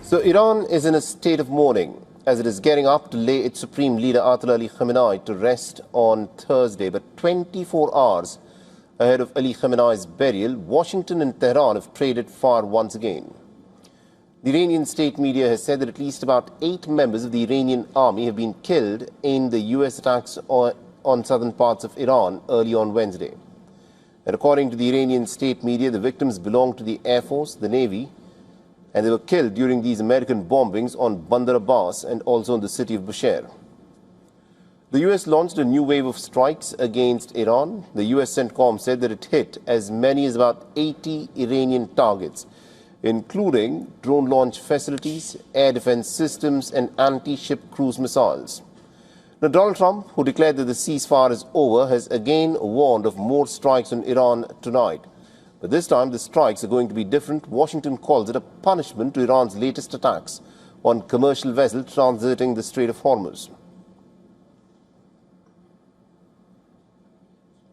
So Iran is in a state of mourning as it is gearing up to lay its supreme leader Ayatollah Ali Khamenei to rest on Thursday. But 24 hours ahead of Ali Khamenei's burial, Washington and Tehran have traded fire once again. The Iranian state media has said that at least about 8 members of the Iranian army have been killed in the US attacks on southern parts of Iran early on Wednesday. And according to the Iranian state media, the victims belong to the Air Force, the Navy, and they were killed during these American bombings on Bandar Abbas and also in the city of Bushehr. The US launched a new wave of strikes against Iran. The US CENTCOM said that it hit as many as about 80 Iranian targets, including drone launch facilities, air defense systems, and anti-ship cruise missiles. Now, Donald Trump, who declared that the ceasefire is over, has again warned of more strikes on Iran tonight. But this time, the strikes are going to be different. Washington calls it a punishment to Iran's latest attacks on commercial vessels transiting the Strait of Hormuz.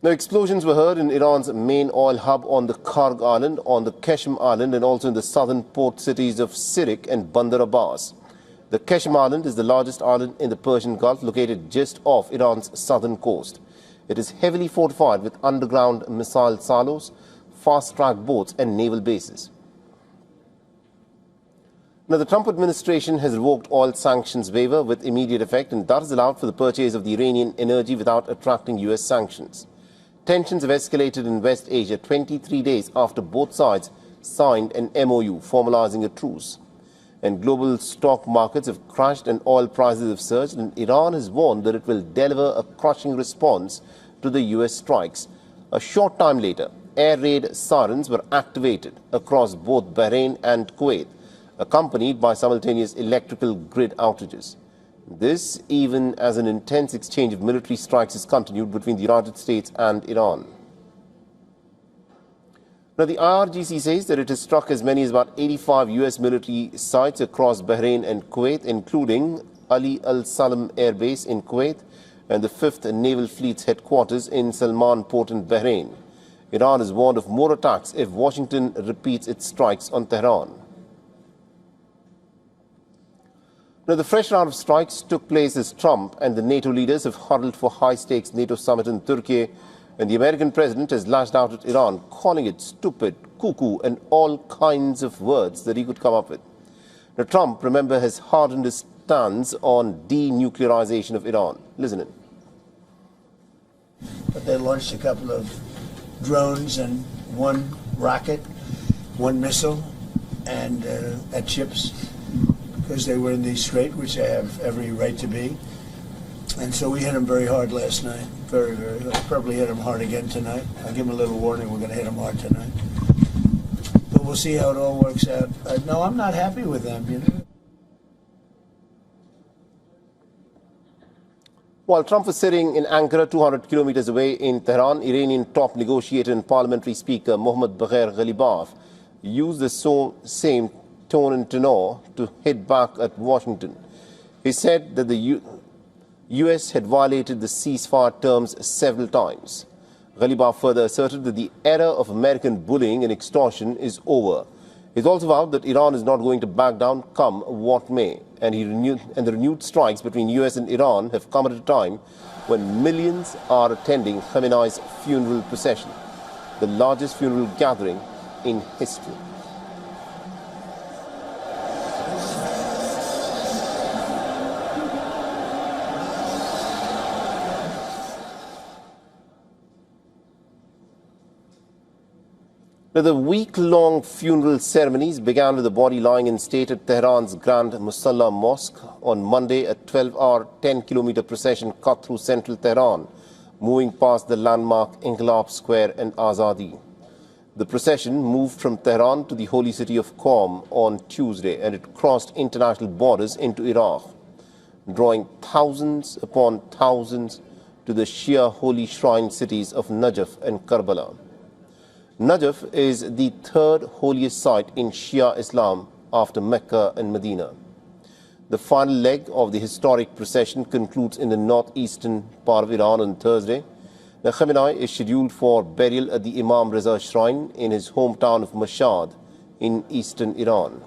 Now, explosions were heard in Iran's main oil hub on the Karg Island, on the Keshem Island, and also in the southern port cities of Sirik and Bandar Abbas. The Keshem Island is the largest island in the Persian Gulf, located just off Iran's southern coast. It is heavily fortified with underground missile silos, fast-track boats, and naval bases. Now, the Trump administration has revoked oil sanctions waiver with immediate effect, and that has allowed for the purchase of the Iranian energy without attracting US sanctions. Tensions have escalated in West Asia 23 days after both sides signed an MOU formalizing a truce. And global stock markets have crashed and oil prices have surged, and Iran has warned that it will deliver a crushing response to the US strikes. A short time later, air raid sirens were activated across both Bahrain and Kuwait, accompanied by simultaneous electrical grid outages. This even as an intense exchange of military strikes has continued between the United States and Iran. Now, the IRGC says that it has struck as many as about 85 US military sites across Bahrain and Kuwait, including Ali Al Salam Air Base in Kuwait and the 5th Naval Fleet's headquarters in Salman Port in Bahrain. Iran has warned of more attacks if Washington repeats its strikes on Tehran. Now, the fresh round of strikes took place as Trump and the NATO leaders have huddled for high-stakes NATO summit in Turkey, and the American president has lashed out at Iran, calling it stupid, cuckoo, and all kinds of words that he could come up with. Now, Trump, remember, has hardened his stance on denuclearization of Iran. Listen in. But they launched a couple of drones and one rocket, one missile, and at ships, because they were in the strait, which they have every right to be. And so we hit them very hard last night, very, very hard. Probably hit them hard again tonight. I'll give them a little warning, we're going to hit them hard tonight. But we'll see how it all works out. No, I'm not happy with them, you know. While Trump was sitting in Ankara, 200 kilometers away in Tehran, Iranian top negotiator and parliamentary speaker Mohammad Bagher Ghalibaf used the same tone and tenor to hit back at Washington. He said that the US had violated the ceasefire terms several times. Ghalibaf further asserted that the era of American bullying and extortion is over. He also vowed that Iran is not going to back down, come what may. And the renewed strikes between US and Iran have come at a time when millions are attending Khamenei's funeral procession, the largest funeral gathering in history. Now, the week-long funeral ceremonies began with the body lying in state at Tehran's Grand Musalla Mosque. On Monday, a 12-hour, 10-kilometer procession cut through central Tehran, moving past the landmark Inqilab Square and Azadi. The procession moved from Tehran to the holy city of Qom on Tuesday, and it crossed international borders into Iraq, drawing thousands upon thousands to the Shia holy shrine cities of Najaf and Karbala. Najaf is the third holiest site in Shia Islam after Mecca and Medina. The final leg of the historic procession concludes in the northeastern part of Iran on Thursday. The Khamenei is scheduled for burial at the Imam Reza Shrine in his hometown of Mashhad in eastern Iran.